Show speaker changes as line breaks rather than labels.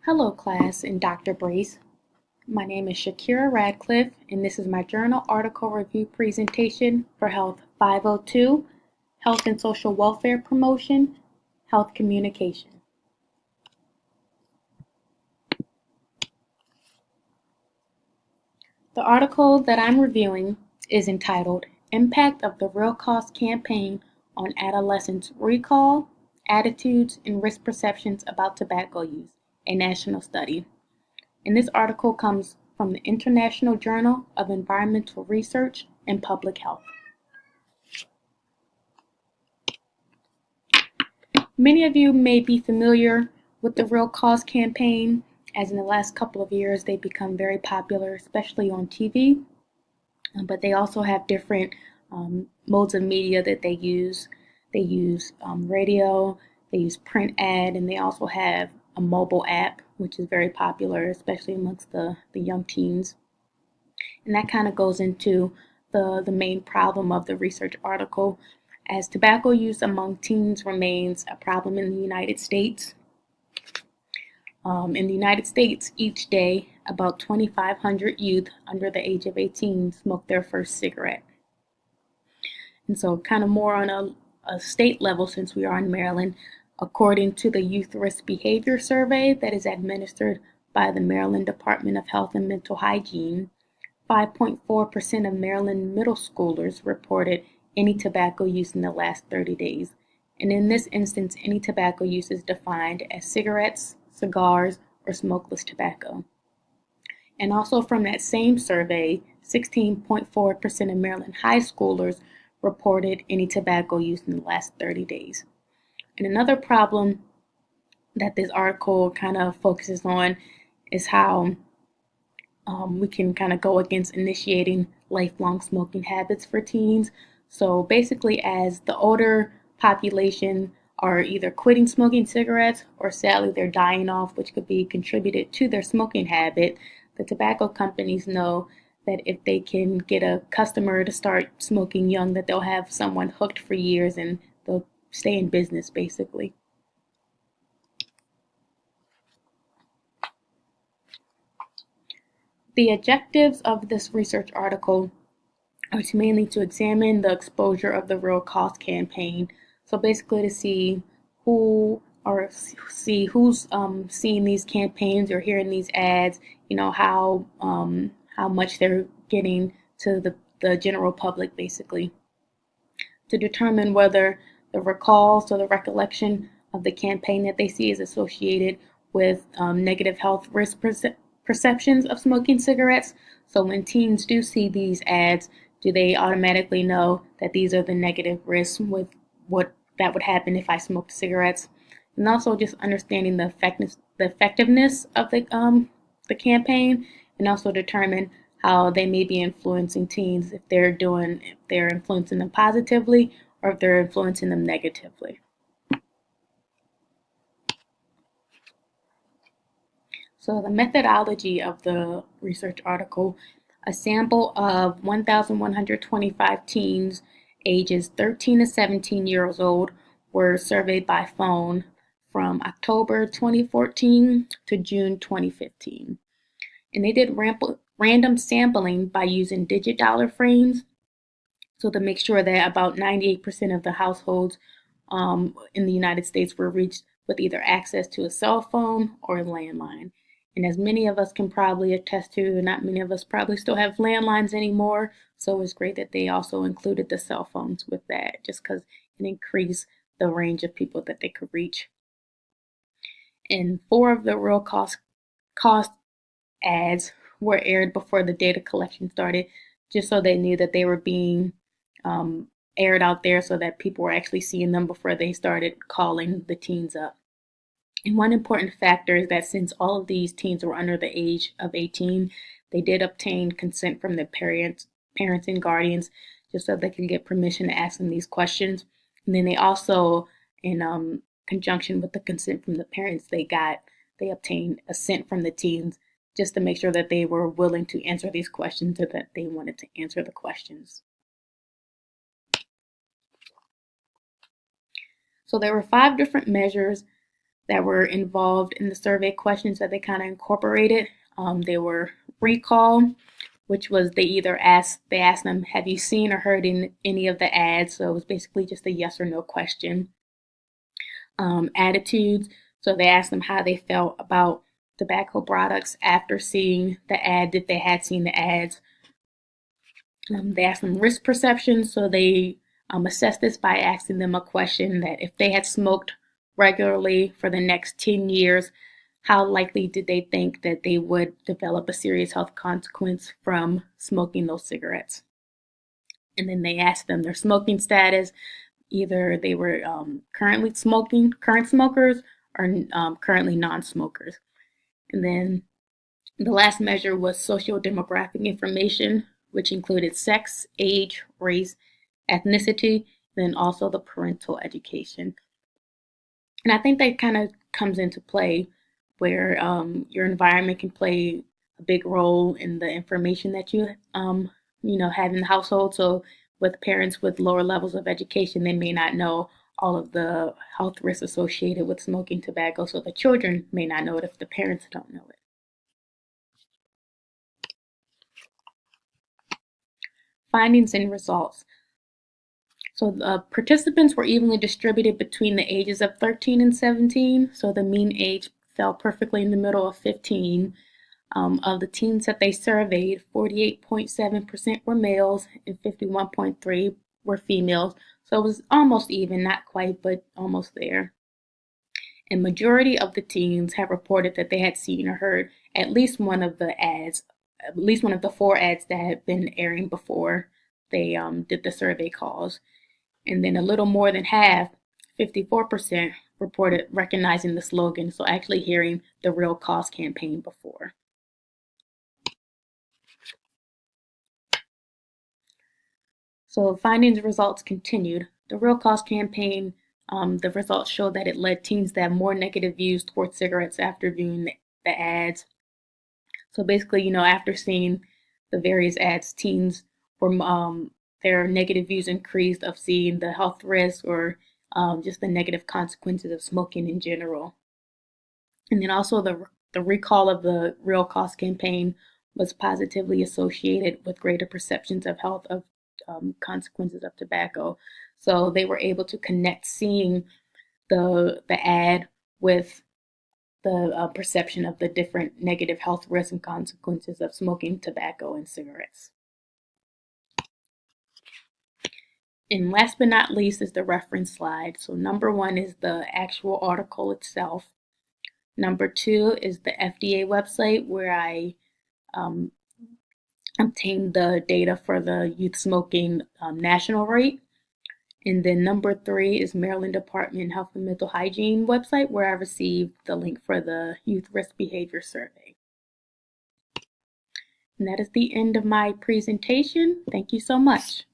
Hello class and Dr. Brace. My name is Shakira Radcliffe and this is my journal article review presentation for Health 502, Health and Social Welfare Promotion, Health Communication. The article that I'm reviewing is entitled Impact of the Real Cost Campaign on Adolescents' Recall, Attitudes, and Risk Perceptions About Tobacco Use, a national study. And this article comes from the International Journal of Environmental Research and Public Health. Many of you may be familiar with the Real Cause campaign, as in the last couple of years they've become very popular, especially on TV, but they also have different modes of media that they use. They use radio, they use print ad, and they also have a mobile app, which is very popular, especially amongst the young teens. And that kind of goes into the main problem of the research article, as tobacco use among teens remains a problem in the United States. In the United States, each day, about 2,500 youth under the age of 18 smoke their first cigarette. And so kind of more on a state level, since we are in Maryland, according to the Youth Risk Behavior Survey that is administered by the Maryland Department of Health and Mental Hygiene, 5.4% of Maryland middle schoolers reported any tobacco use in the last 30 days. And in this instance, any tobacco use is defined as cigarettes, cigars, or smokeless tobacco. And also from that same survey, 16.4% of Maryland high schoolers reported any tobacco use in the last 30 days. And another problem that this article kind of focuses on is how we can kind of go against initiating lifelong smoking habits for teens. So basically, as the older population are either quitting smoking cigarettes or sadly they're dying off, which could be contributed to their smoking habit, the tobacco companies know that if they can get a customer to start smoking young, that they'll have someone hooked for years and they'll stay in business basically. The objectives of this research article are mainly to examine the exposure of the Real Cost campaign. So basically to see who's seeing these campaigns or hearing these ads, how much they're getting to the general public basically. To determine whether the recall, so the recollection of the campaign that they see is associated with negative health risk perceptions of smoking cigarettes. So when teens do see these ads, do they automatically know that these are the negative risks with what that would happen if I smoked cigarettes? And also just understanding the effectiveness of the campaign, and also determine how they may be influencing teens, if they're influencing them positively or if they're influencing them negatively. So the methodology of the research article: a sample of 1,125 teens ages 13 to 17 years old were surveyed by phone from October 2014 to June 2015. And they did random sampling by using digit dollar frames, so to make sure that about 98% of the households in the United States were reached with either access to a cell phone or a landline. And as many of us can probably attest to, not many of us probably still have landlines anymore, so it's great that they also included the cell phones with that, just because it increased the range of people that they could reach. And 4 of the Real cost ads were aired before the data collection started, just so they knew that they were being aired out there, so that people were actually seeing them before they started calling the teens up. And one important factor is that since all of these teens were under the age of 18, they did obtain consent from their parents and guardians, just so they could get permission to ask them these questions. And then they also, in conjunction with the consent from the parents, they obtained assent from the teens, just to make sure that they were willing to answer these questions, or that they wanted to answer the questions. So there were 5 different measures that were involved in the survey questions that they kind of incorporated. They were recall, which was they asked them, have you seen or heard in any of the ads? So it was basically just a yes or no question. Attitudes, so they asked them how they felt about tobacco products after seeing the ad, if they had seen the ads. They asked them risk perception, so they assessed this by asking them a question that if they had smoked regularly for the next 10 years, how likely did they think that they would develop a serious health consequence from smoking those cigarettes? And then they asked them their smoking status. Either they were current smokers, or currently non-smokers. And then the last measure was social demographic information, which included sex, age, race, ethnicity, and then also the parental education. And I think that kind of comes into play where your environment can play a big role in the information that have in the household. So with parents with lower levels of education, they may not know all of the health risks associated with smoking tobacco. So the children may not know it if the parents don't know it. Findings and results. So the participants were evenly distributed between the ages of 13 and 17. So the mean age fell perfectly in the middle of 15. Of the teens that they surveyed, 48.7% were males and 51.3% were females. So it was almost even, not quite, but almost there. And majority of the teens have reported that they had seen or heard at least one of the ads, at least one of the 4 ads that had been airing before they did the survey calls. And then a little more than half, 54%, reported recognizing the slogan, so actually hearing the Real Cause campaign before. So findings and results continued. The Real Cause campaign, the results show that it led teens to have more negative views towards cigarettes after viewing the ads. So basically, after seeing the various ads, teens were their negative views increased of seeing the health risks or just the negative consequences of smoking in general. And then also the recall of the Real Cause campaign was positively associated with greater perceptions of health of consequences of tobacco. So they were able to connect seeing the ad with the perception of the different negative health risks and consequences of smoking tobacco and cigarettes. And last but not least is the reference slide. So number 1 is the actual article itself. Number 2 is the FDA website where I obtained the data for the youth smoking national rate. And then number 3 is Maryland Department of Health and Mental Hygiene website where I received the link for the Youth Risk Behavior Survey. And that is the end of my presentation. Thank you so much.